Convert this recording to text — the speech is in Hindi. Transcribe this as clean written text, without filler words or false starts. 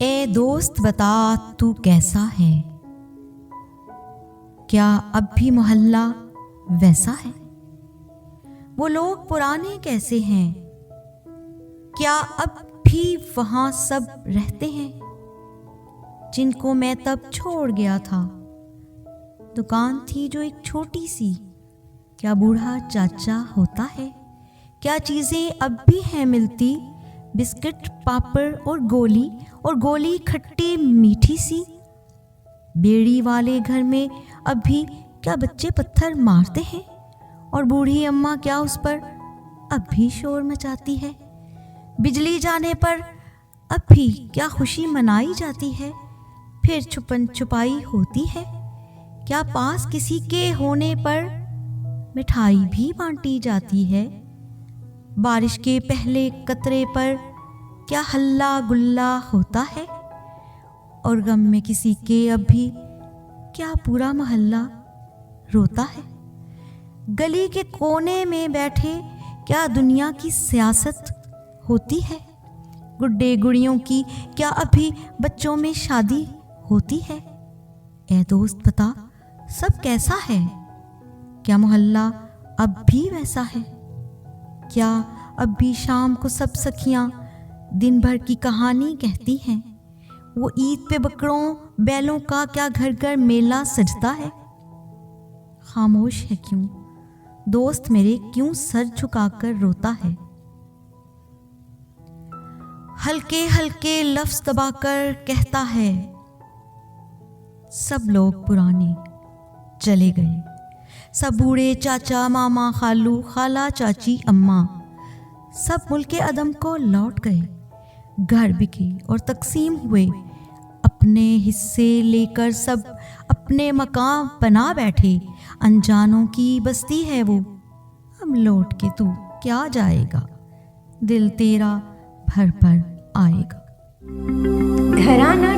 ए दोस्त बता तू कैसा है, क्या अब भी मोहल्ला वैसा है? वो लोग पुराने कैसे हैं, क्या अब भी वहां सब रहते हैं जिनको मैं तब छोड़ गया था? दुकान थी जो एक छोटी सी, क्या बूढ़ा चाचा होता है? क्या चीजें अब भी हैं मिलती, बिस्किट पापड़ और गोली खट्टी मीठी सी? बेड़ी वाले घर में अब भी क्या बच्चे पत्थर मारते हैं, और बूढ़ी अम्मा क्या उस पर अब भी शोर मचाती है? बिजली जाने पर अब भी क्या खुशी मनाई जाती है, फिर छुपन छुपाई होती है? क्या पास किसी के होने पर मिठाई भी बांटी जाती है? बारिश के पहले कतरे पर क्या हल्ला गुल्ला होता है, और गम में किसी के अब भी क्या पूरा मोहल्ला रोता है? गली के कोने में बैठे क्या दुनिया की सियासत होती है? गुड्डे गुड़ियों की क्या अभी बच्चों में शादी होती है? ए दोस्त बता सब कैसा है, क्या मोहल्ला अब भी वैसा है? क्या अब भी शाम को सब सखियां दिन भर की कहानी कहती हैं? वो ईद पे बकरों बैलों का क्या घर घर मेला सजता है? खामोश है क्यों दोस्त मेरे, क्यों सर झुकाकर रोता है? हल्के हल्के लफ्ज दबाकर कहता है, सब लोग पुराने चले गए, सब बूढ़े चाचा मामा खालू खाला चाची अम्मा सब मुल्के अदम को लौट गए। घर बिके और तकसीम हुए, अपने हिस्से लेकर सब अपने मकाम बना बैठे। अनजानों की बस्ती है वो, अब लौट के तू क्या जाएगा, दिल तेरा भर भर आएगा। घराना